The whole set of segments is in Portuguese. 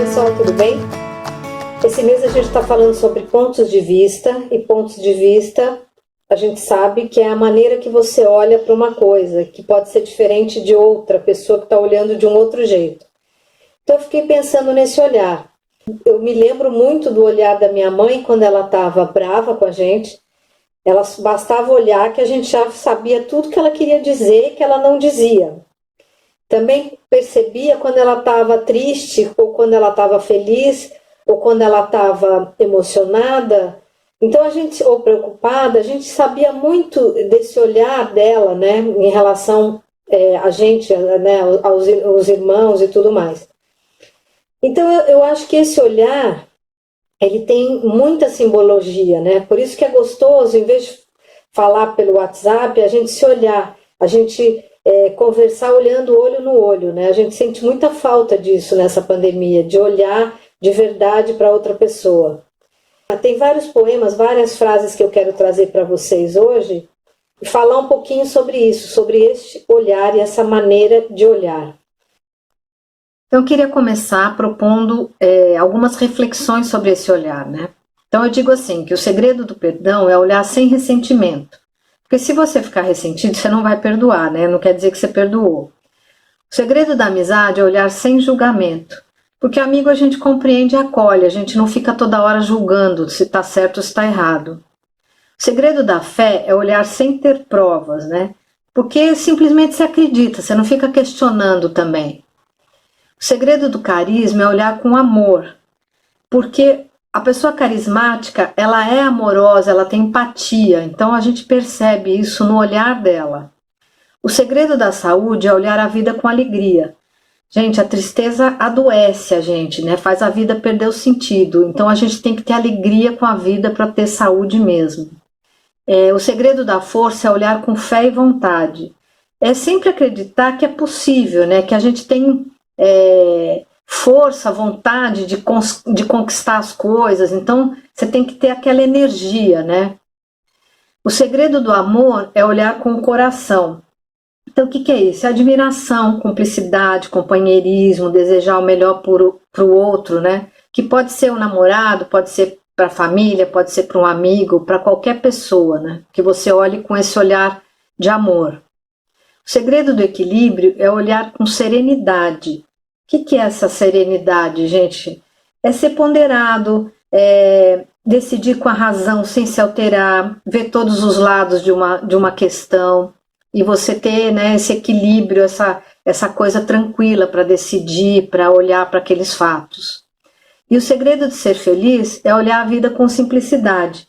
pessoal, tudo bem? Esse mês a gente está falando sobre pontos de vista, e pontos de vista a gente sabe que é a maneira que você olha para uma coisa, que pode ser diferente de outra pessoa que está olhando de um outro jeito. Então eu fiquei pensando nesse olhar. Eu me lembro muito do olhar da minha mãe quando ela estava brava com a gente. Ela bastava olhar que a gente já sabia tudo que ela queria dizer e que ela não dizia. Também percebia quando ela estava triste, ou quando ela estava feliz, ou quando ela estava emocionada, então a gente, ou preocupada, a gente sabia muito desse olhar dela, né, em relação a gente, né, aos irmãos e tudo mais. Então eu acho que esse olhar, ele tem muita simbologia, né, por isso que é gostoso, em vez de falar pelo WhatsApp, a gente se olhar, a gente conversar olhando olho no olho, né? A gente sente muita falta disso nessa pandemia, de olhar de verdade para outra pessoa. Tem vários poemas, várias frases que eu quero trazer para vocês hoje e falar um pouquinho sobre isso, sobre este olhar e essa maneira de olhar. Então, eu queria começar propondo algumas reflexões sobre esse olhar, né? Então, eu digo assim, que o segredo do perdão é olhar sem ressentimento. Porque se você ficar ressentido, você não vai perdoar, né? Não quer dizer que você perdoou. O segredo da amizade é olhar sem julgamento. Porque amigo a gente compreende e acolhe, a gente não fica toda hora julgando se está certo ou se está errado. O segredo da fé é olhar sem ter provas, né? Porque simplesmente você acredita, você não fica questionando também. O segredo do carisma é olhar com amor. Porque a pessoa carismática, ela é amorosa, ela tem empatia, então a gente percebe isso no olhar dela. O segredo da saúde é olhar a vida com alegria. Gente, a tristeza adoece a gente, né? Faz a vida perder o sentido, então a gente tem que ter alegria com a vida para ter saúde mesmo. O segredo da força é olhar com fé e vontade. É sempre acreditar que é possível, né? Que a gente tem força, vontade de conquistar as coisas, então você tem que ter aquela energia, né? O segredo do amor é olhar com o coração. Então o que é isso? É admiração, cumplicidade, companheirismo, desejar o melhor para o outro, né? Que pode ser um namorado, pode ser para a família, pode ser para um amigo, para qualquer pessoa, né? Que você olhe com esse olhar de amor. O segredo do equilíbrio é olhar com serenidade. O que é essa serenidade, gente? É ser ponderado, decidir com a razão sem se alterar, ver todos os lados de uma questão e você ter, né, esse equilíbrio, essa coisa tranquila para decidir, para olhar para aqueles fatos. E o segredo de ser feliz é olhar a vida com simplicidade.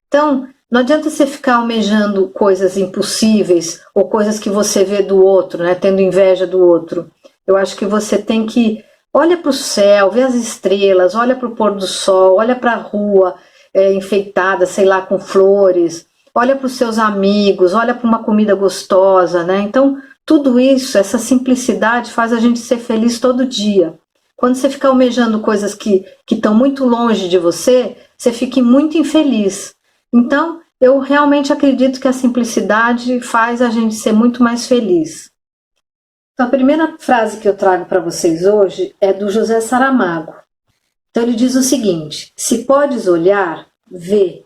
Então, não adianta você ficar almejando coisas impossíveis ou coisas que você vê do outro, né, tendo inveja do outro. Eu acho que você tem que olha para o céu, vê as estrelas, olha para o pôr do sol, olha para a rua enfeitada, sei lá, com flores, olha para os seus amigos, olha para uma comida gostosa, né? Então, tudo isso, essa simplicidade faz a gente ser feliz todo dia. Quando você fica almejando coisas que estão muito longe de você, você fica muito infeliz. Então, eu realmente acredito que a simplicidade faz a gente ser muito mais feliz. Então, a primeira frase que eu trago para vocês hoje é do José Saramago. Então, ele diz o seguinte: se podes olhar, vê.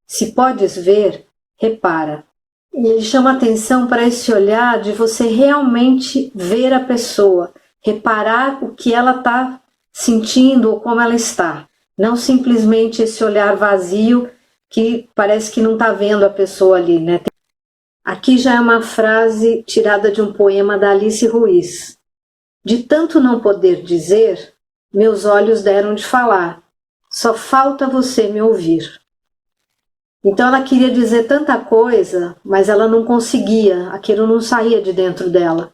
Se podes ver, repara. E ele chama atenção para esse olhar de você realmente ver a pessoa, reparar o que ela está sentindo ou como ela está. Não simplesmente esse olhar vazio que parece que não está vendo a pessoa ali, né? Aqui já é uma frase tirada de um poema da Alice Ruiz. De tanto não poder dizer, meus olhos deram de falar. Só falta você me ouvir. Então ela queria dizer tanta coisa, mas ela não conseguia, aquilo não saía de dentro dela.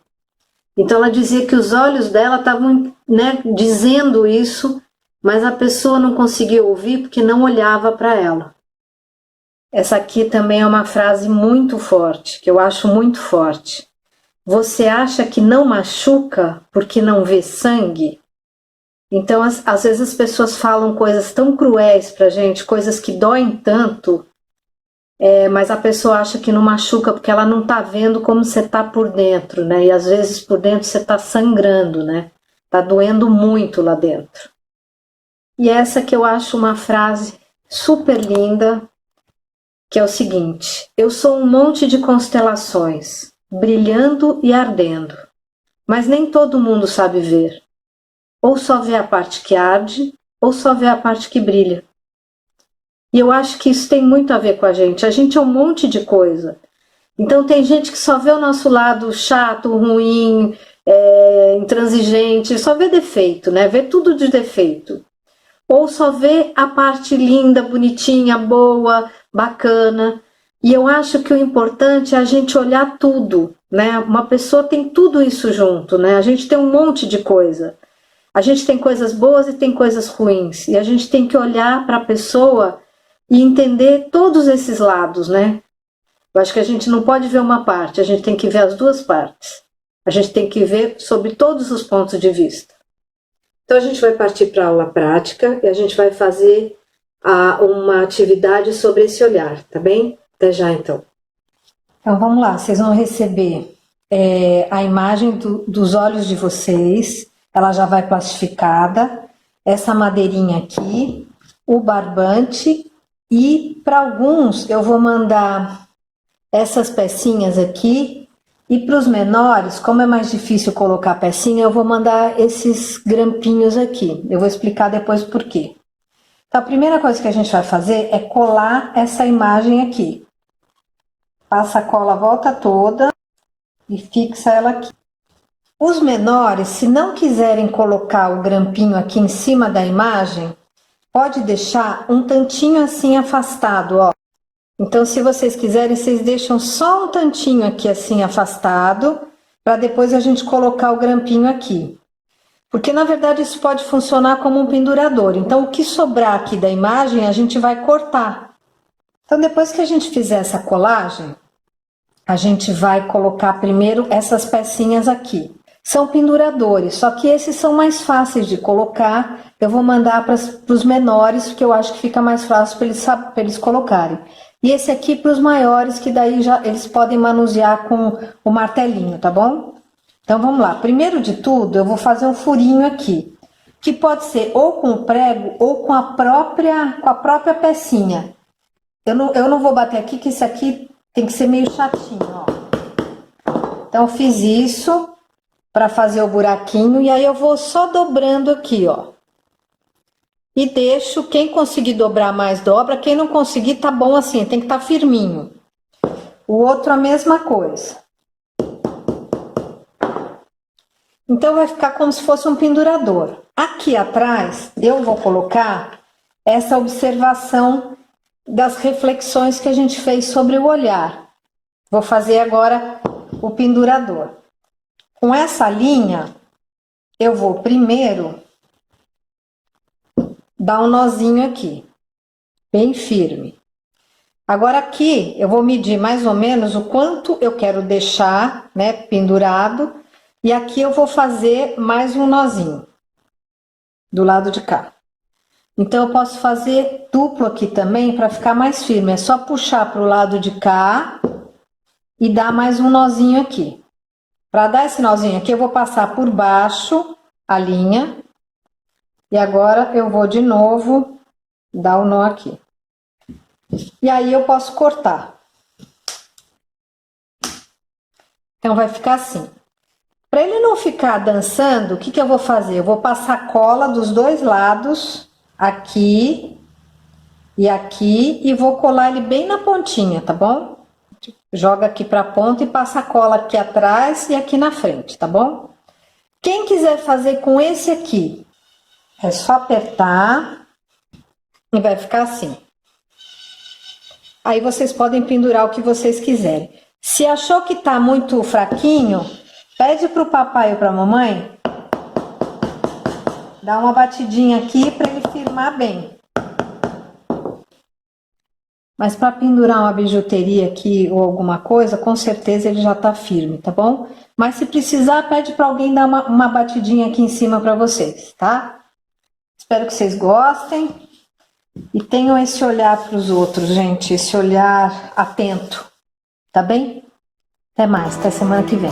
Então ela dizia que os olhos dela estavam, né, dizendo isso, mas a pessoa não conseguia ouvir porque não olhava para ela. Essa aqui também é uma frase muito forte, que eu acho muito forte. Você acha que não machuca porque não vê sangue? Então, às vezes as pessoas falam coisas tão cruéis pra gente, coisas que doem tanto, mas a pessoa acha que não machuca porque ela não tá vendo como você tá por dentro, né? E às vezes por dentro você tá sangrando, né? tá doendo muito lá dentro. E essa que eu acho uma frase super linda, que é o seguinte: eu sou um monte de constelações, brilhando e ardendo, mas nem todo mundo sabe ver. Ou só vê a parte que arde, ou só vê a parte que brilha. E eu acho que isso tem muito a ver com a gente. A gente é um monte de coisa. Então tem gente que só vê o nosso lado chato, ruim, intransigente, só vê defeito, né? Vê tudo de defeito. Ou só vê a parte linda, bonitinha, boa, bacana. E eu acho que o importante é a gente olhar tudo, né? Uma pessoa tem tudo isso junto, né? A gente tem um monte de coisa. A gente tem coisas boas e tem coisas ruins. E a gente tem que olhar para a pessoa e entender todos esses lados, né? Eu acho que a gente não pode ver uma parte, a gente tem que ver as duas partes. A gente tem que ver sobre todos os pontos de vista. Então a gente vai partir para a aula prática e a gente vai fazer uma atividade sobre esse olhar, tá bem? Até já então. Então vamos lá, vocês vão receber a imagem dos olhos de vocês, ela já vai plastificada, essa madeirinha aqui, o barbante, e para alguns eu vou mandar essas pecinhas aqui, e para os menores, como é mais difícil colocar pecinha, eu vou mandar esses grampinhos aqui. Eu vou explicar depois por quê. Então, a primeira coisa que a gente vai fazer é colar essa imagem aqui. Passa a cola a volta toda e fixa ela aqui. Os menores, se não quiserem colocar o grampinho aqui em cima da imagem, pode deixar um tantinho assim afastado, ó. Então, se vocês quiserem, vocês deixam só um tantinho aqui assim afastado, para depois a gente colocar o grampinho aqui. Porque, na verdade, isso pode funcionar como um pendurador. Então, o que sobrar aqui da imagem, a gente vai cortar. Então, depois que a gente fizer essa colagem, a gente vai colocar primeiro essas pecinhas aqui. São penduradores, só que esses são mais fáceis de colocar. Eu vou mandar para os menores, porque eu acho que fica mais fácil para eles colocarem. E esse aqui para os maiores, que daí já eles podem manusear com o martelinho, tá bom? Então vamos lá. Primeiro de tudo, eu vou fazer um furinho aqui, que pode ser ou com o prego ou com a própria pecinha. Eu não vou bater aqui, que isso aqui tem que ser meio chatinho, ó. Então eu fiz isso para fazer o buraquinho, e aí eu vou só dobrando aqui, ó. E deixo, quem conseguir dobrar mais, dobra. Quem não conseguir, tá bom assim, tem que estar firminho. O outro a mesma coisa. Então vai ficar como se fosse um pendurador. Aqui atrás, eu vou colocar essa observação das reflexões que a gente fez sobre o olhar. Vou fazer agora o pendurador. Com essa linha, eu vou primeiro dar um nozinho aqui, bem firme. Agora aqui eu vou medir mais ou menos o quanto eu quero deixar, né, pendurado, e aqui eu vou fazer mais um nozinho do lado de cá. Então eu posso fazer duplo aqui também para ficar mais firme. É só puxar para o lado de cá e dar mais um nozinho aqui. Para dar esse nozinho aqui, eu vou passar por baixo a linha. E agora eu vou de novo dar o nó aqui. E aí eu posso cortar. Então vai ficar assim. Para ele não ficar dançando, o que eu vou fazer? Eu vou passar cola dos dois lados, aqui e vou colar ele bem na pontinha, tá bom? Joga aqui para a ponta e passa a cola aqui atrás e aqui na frente, tá bom? Quem quiser fazer com esse aqui, é só apertar e vai ficar assim. Aí vocês podem pendurar o que vocês quiserem. Se achou que tá muito fraquinho, pede pro papai ou pra mamãe dar uma batidinha aqui para ele firmar bem. Mas para pendurar uma bijuteria aqui ou alguma coisa, com certeza ele já tá firme, tá bom? Mas se precisar, pede para alguém dar uma batidinha aqui em cima para vocês, tá? Espero que vocês gostem e tenham esse olhar para os outros, gente, esse olhar atento, tá bem? Até mais, até semana que vem.